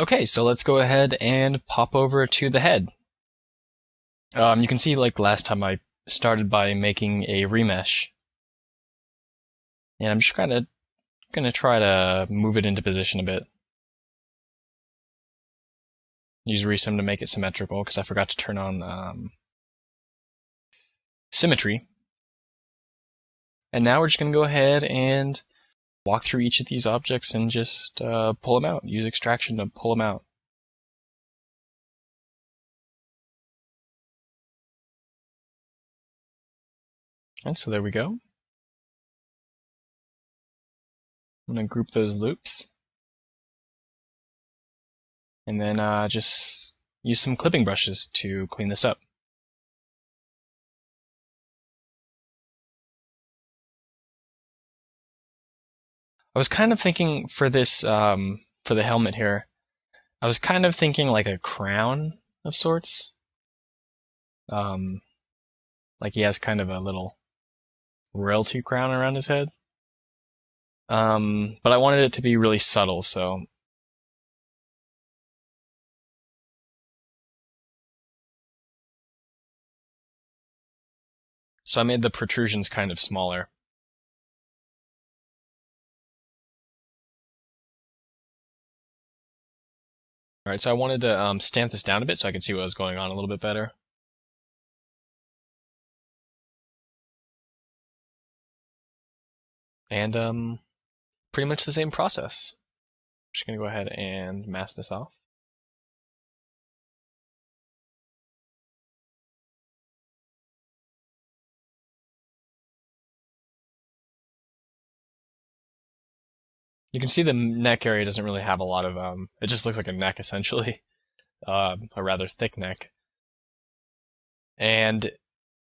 Okay, so let's go ahead and pop over to the head. You can see like last time I started by making a remesh. And I'm just kind of going to try to move it into position a bit. Use resim to make it symmetrical because I forgot to turn on symmetry. And now we're just going to go ahead and walk through each of these objects and just pull them out. Use extraction to pull them out. And so there we go. I'm going to group those loops. And then just use some clipping brushes to clean this up. I was kind of thinking for this, for the helmet here, I was kind of thinking like a crown of sorts. Like he has kind of a little royalty crown around his head. But I wanted it to be really subtle, so I made the protrusions kind of smaller. Alright, so I wanted to stamp this down a bit so I could see what was going on a little bit better. And pretty much the same process. I'm just going to go ahead and mask this off. You can see the neck area doesn't really have a lot of, it just looks like a neck essentially, a rather thick neck. And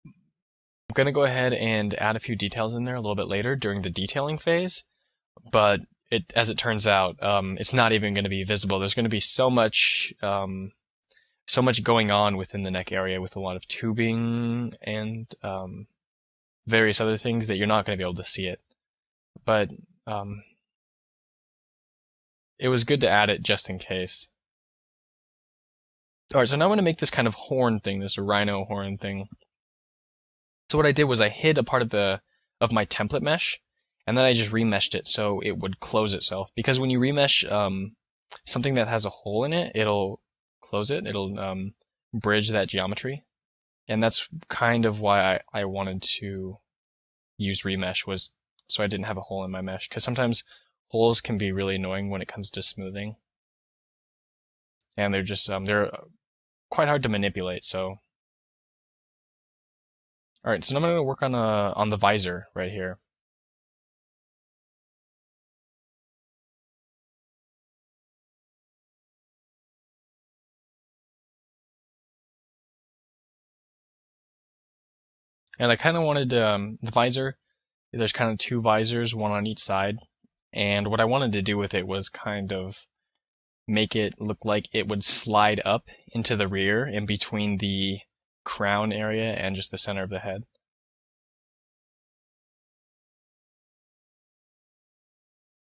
I'm going to go ahead and add a few details in there a little bit later during the detailing phase, but as it turns out, it's not even going to be visible. There's going to be so much going on within the neck area with a lot of tubing and various other things that you're not going to be able to see it. But it was good to add it just in case. All right, so now I'm going to make this kind of horn thing, this rhino horn thing. So what I did was I hid a part of my template mesh, and then I just remeshed it so it would close itself. Because when you remesh something that has a hole in it, it'll close it. It'll bridge that geometry. And that's kind of why I wanted to use remesh, was so I didn't have a hole in my mesh. Because sometimes holes can be really annoying when it comes to smoothing. And they're just, they're quite hard to manipulate, so. Alright, so now I'm going to work on the visor right here. And I kind of wanted the visor, there's kind of two visors, one on each side. And what I wanted to do with it was kind of make it look like it would slide up into the rear in between the crown area and just the center of the head.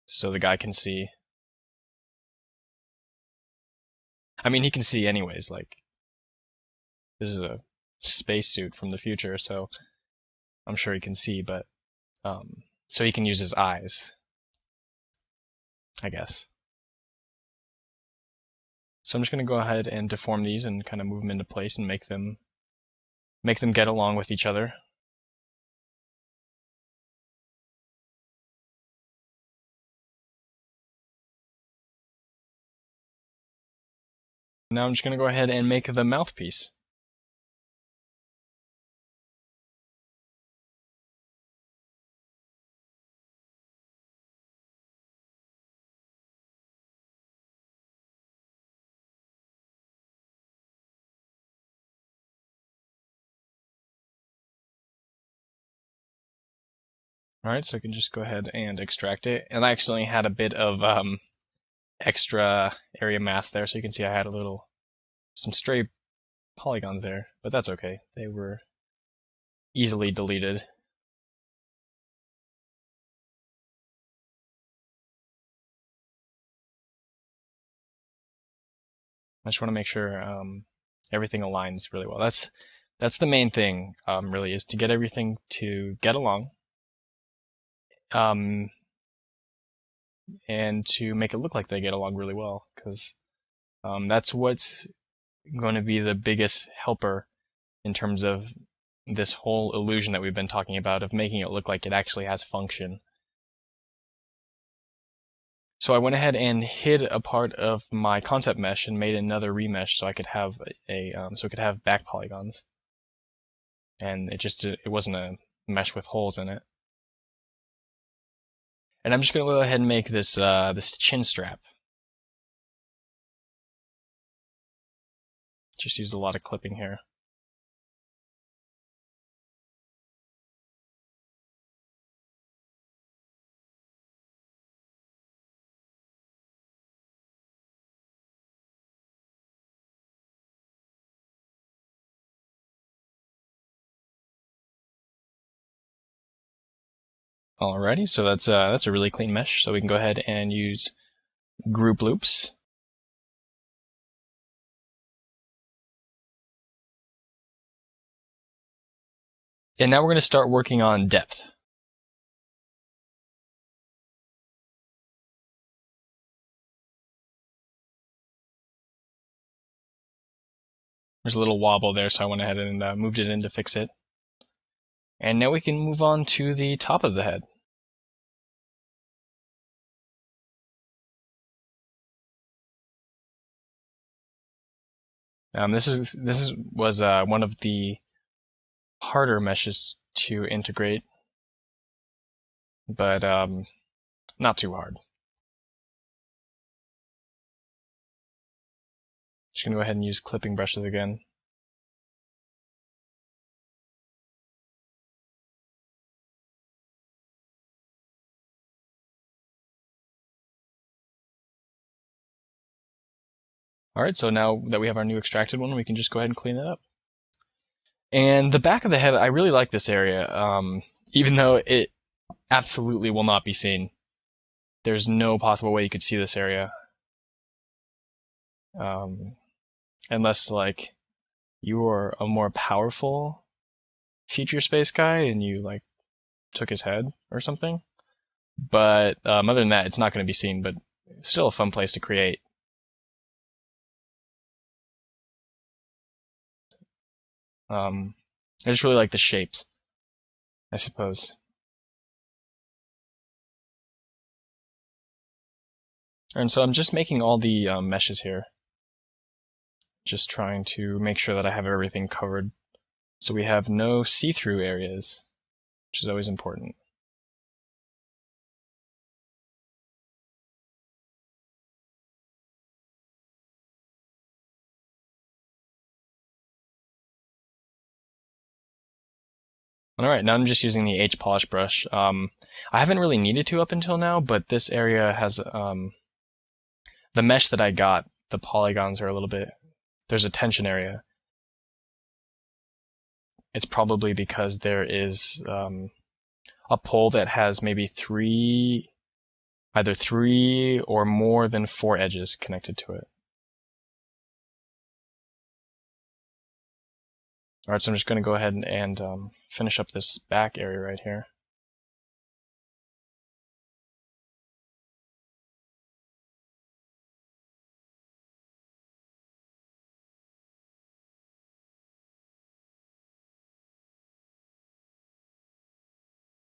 So the guy can see. I mean, he can see anyways, like, this is a spacesuit from the future, so I'm sure he can see, but, so he can use his eyes, I guess. So I'm just going to go ahead and deform these and kind of move them into place and make them get along with each other. Now I'm just going to go ahead and make the mouthpiece. Alright, so I can just go ahead and extract it. And I accidentally had a bit of extra area mask there, so you can see I had some stray polygons there, but that's okay. They were easily deleted. I just want to make sure everything aligns really well. That's the main thing, really, is to get everything to get along, and to make it look like they get along really well, because that's what's going to be the biggest helper in terms of this whole illusion that we've been talking about of making it look like it actually has function. So I went ahead and hid a part of my concept mesh and made another remesh so I could have back polygons. And it wasn't a mesh with holes in it. And I'm just going to go ahead and make this this chin strap. Just used a lot of clipping here. Alrighty, so that's a really clean mesh. So we can go ahead and use group loops. And now we're going to start working on depth. There's a little wobble there, so I went ahead and moved it in to fix it. And now we can move on to the top of the head. This was one of the harder meshes to integrate, but not too hard. Just gonna go ahead and use clipping brushes again. Alright, so now that we have our new extracted one, we can just go ahead and clean it up. And the back of the head, I really like this area, even though it absolutely will not be seen. There's no possible way you could see this area. Unless, like, you are a more powerful feature space guy and you, like, took his head or something. But other than that, it's not going to be seen, but still a fun place to create. I just really like the shapes, I suppose. And so I'm just making all the meshes here. Just trying to make sure that I have everything covered so we have no see-through areas, which is always important. Alright, now I'm just using the H-polish brush. I haven't really needed to up until now, but this area has the mesh that I got, the polygons are a little bit, there's a tension area. It's probably because there is a pole that has maybe either three or more than 4 edges connected to it. Alright, so I'm just going to go ahead and finish up this back area right here.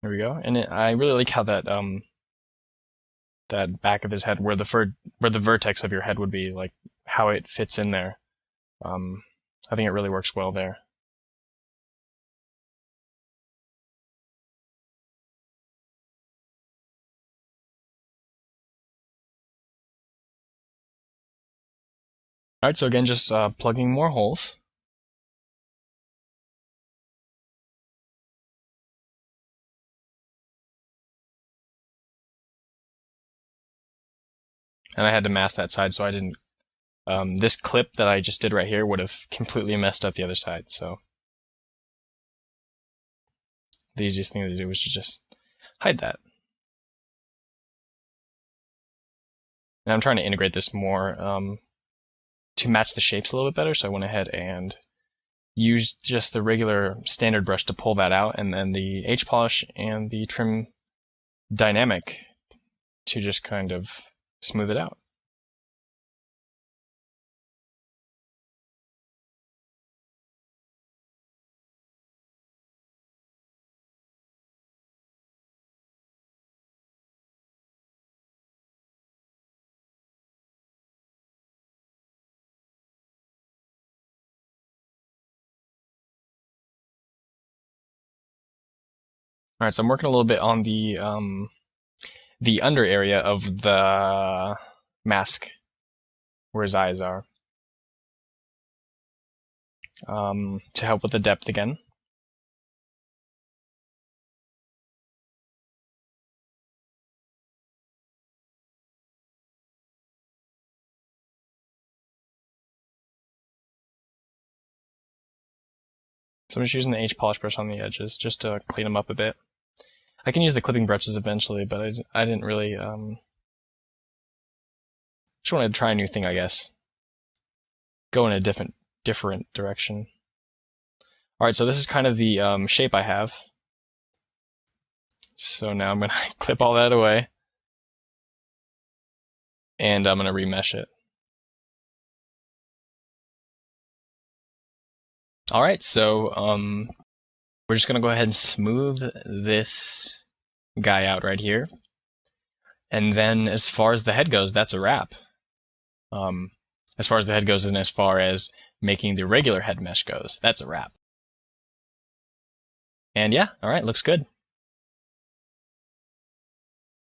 There we go. And I really like how that that back of his head, where the vertex of your head would be, like how it fits in there. I think it really works well there. Alright, so again, just plugging more holes. And I had to mask that side so I didn't... this clip that I just did right here would have completely messed up the other side, so... the easiest thing to do was to just hide that. And I'm trying to integrate this more to match the shapes a little bit better, so I went ahead and used just the regular standard brush to pull that out, and then the H-polish and the trim dynamic to just kind of smooth it out. All right, so I'm working a little bit on the under area of the mask where his eyes are, to help with the depth again. So I'm just using the H-polish brush on the edges just to clean them up a bit. I can use the clipping brushes eventually, but I didn't really, just wanted to try a new thing, I guess. Go in a different direction. Alright, so this is kind of the shape I have. So now I'm going to clip all that away. And I'm going to remesh it. Alright, so we're just going to go ahead and smooth this guy out right here. And then as far as the head goes, that's a wrap. As far as the head goes and as far as making the regular head mesh goes, that's a wrap. And yeah, alright, looks good.